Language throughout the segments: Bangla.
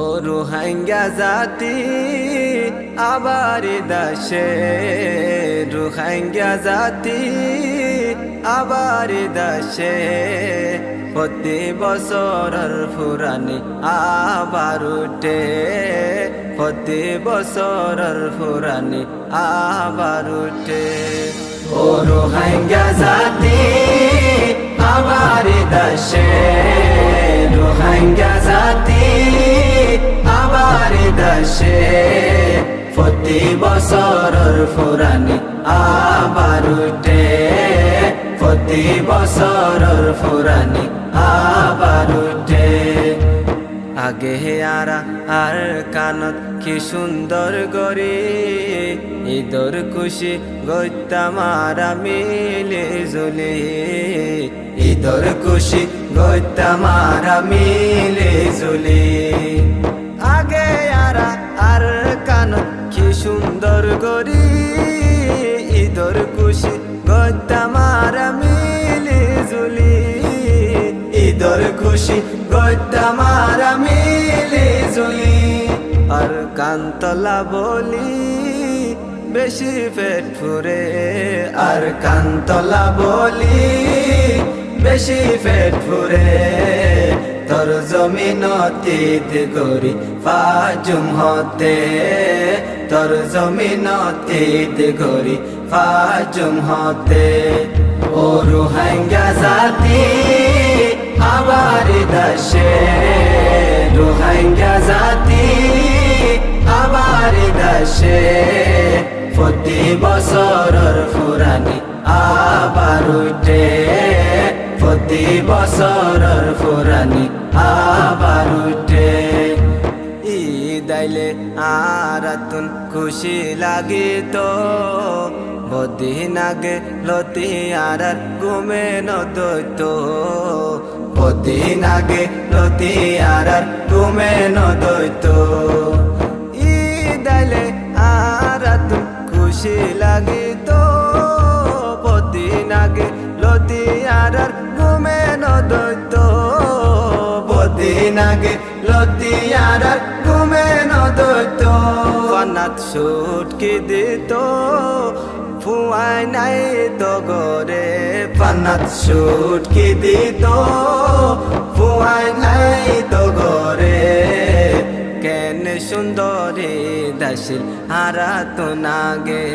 ও রোহিঙ্গা জাতি আবার দেশে, রোহিঙ্গা জাতি আবার দেশে, প্রতি বছরের ফুরানি আবার উঠে, প্রতি বছরের ফুরানি আবার উঠে। ও রোহিঙ্গা জাতি আবার দেশে, রোহিঙ্গা জাতি আবার দেশে, প্রতি বছরের ফুরানি আবার উঠে, প্রতি বছরের ফুরানি আবার উঠে। আগে আরা আর কানত কি সুন্দর গরি, ঈদর খুশি গইতামারা মিলে জুলি, ঈদর খুশি গইতামারা মিলে জুলি। আগে আরা আর কানত কি সুন্দর গরি, ঈদর খুশি গইতামারা মিলে জুলি, ঈদর খুশি গইতামারা মিলে জুলি। আর কান্তলা বলি বেশি পেট ফুরে, আর কান্তলা বলি বেশি পেট ফুরে, তোর জমিনতিত গরি ফাজুম হতে, তোর জমিনতিত গরি ফাজুম হতে। ও রোহিঙ্গা জাতি আবার দেশে, রোহিঙ্গা জাতি আবার দেশে, প্রতি বছরের ফুরানি আবার উঠে, প্রতি বছরের ফুরানি আবার উঠে। ঈদ আইলে আরাতুন খুশি লাগিত, বদিন আগে লতি আর ঘুমে নদৈত, বদিন আগে লতি আর ঘুমে নদৈত। ঈদ আইলে আরাতুন খুশি লাগিত, বদিন আগে লতি আর ঘুমে নদৈত, বদিন আগে লতি আর ঘুমে নদৈত। ফানাত সুটকি দিত ফুয়াই নাই তো গরে, ফানাত সুটকি দিত ফুয়াই নাই তো গরে। কেন সুন্দরী দাসিল হারা তো নাগে,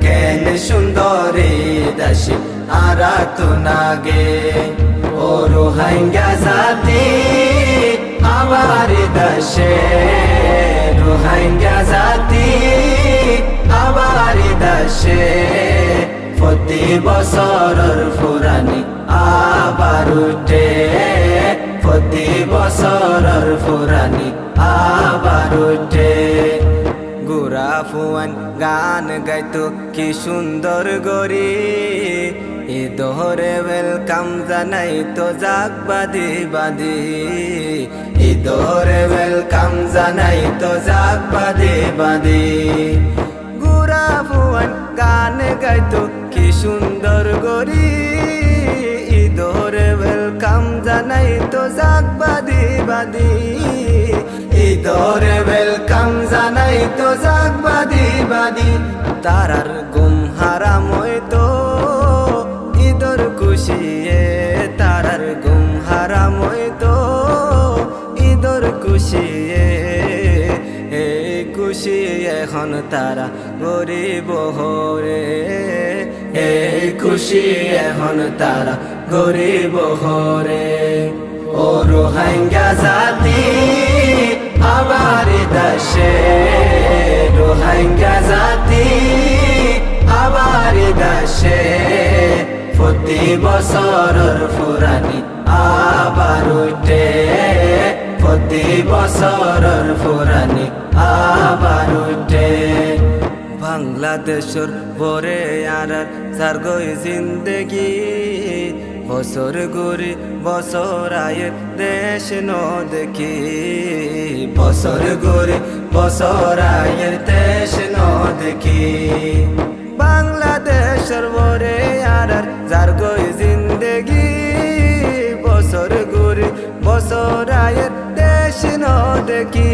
কেন সুন্দরী দাসিল হারা তো নাগে। ও রোহিঙ্গা জাতি আবার দেশে, রোহিঙ্গা জাতি আবার দেশে, প্রতি বছরের ফুরানি আবার উঠে, প্রতি বছরের ফুরানি আবার উঠে। গুরা ফুয়ান গান গাইতো কি সুন্দর গরি, ঈদরে ওয়েলকাম জানাই তো জাগ বাদি বাদি, ঈদরে ওয়েলকাম জানাই তো জাগ বাদি বাদি। গুরা ফুয়ান গান গাইতো কি সুন্দর গরি, ঈদরে ওয়েলকাম জানাই তো জাগ বাদি বাদি, ঈদরে ওয়েলকাম জানাই তো জাগ বাদি বাদি। তারার গুম হারাম হইতো ঈদর খুশিয়ে, তারার গুম হারাম হইতো ঈদর খুশিয়ে। এই খুশি এখন তারা গরিব হরে, এই খুশি এখন তারা গরিব হরে। ও রোহিঙ্গা জাতি আবার দেশে, রোহিঙ্গা জাতি আবার দেশে, প্রতি বছরের ফুরানি আবার উঠে, প্রতি বছরের ফুরানি আবার উঠে। বাংলাদেশের বরে আর সারগই জিন্দগি, বছর ঘুরি বছর আয়ের দেশ ন দেখি, বছর ঘুরি বছর আয়ের দেশ ন দেখি। বাংলাদেশের বরে আর যার গই জিন্দগি, বছর ঘুরি বছর দেখি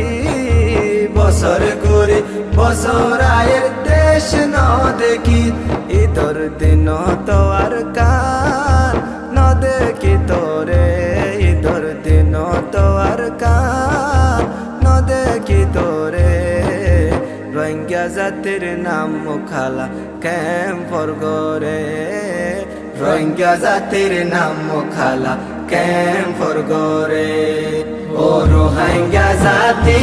বছর ঘুরি বছর আয়ের দেশ ন দেখি ঈদর দিন তো আর কার ন দেখি তোরে ঈদর দিন তো আর কার ন দেখি তোরে রোহিঙ্গা জাতির নাম মুখালা ক্যাম্পর গরে রোহিঙ্গা জাতির নাম মুখালা ক্যাম্পর গরে ও রোহিঙ্গা জাতি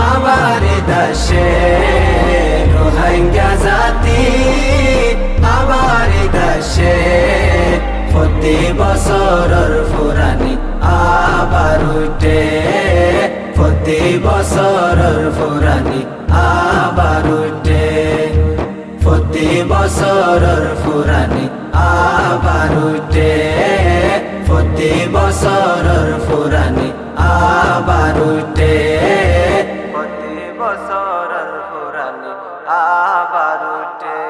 আমার দেশে রোহিঙ্গা জাতি আমার দেশে প্রতি বছরের ফুরানি আবার উঠে প্রতি বছরের ফুরানি আবার উঠে প্রতি বছরের ফুরানি আবার উঠে প্রতি বছরের ফুরানি আবার উঠে প্রতি বছরের ফুরানি আবার উঠে।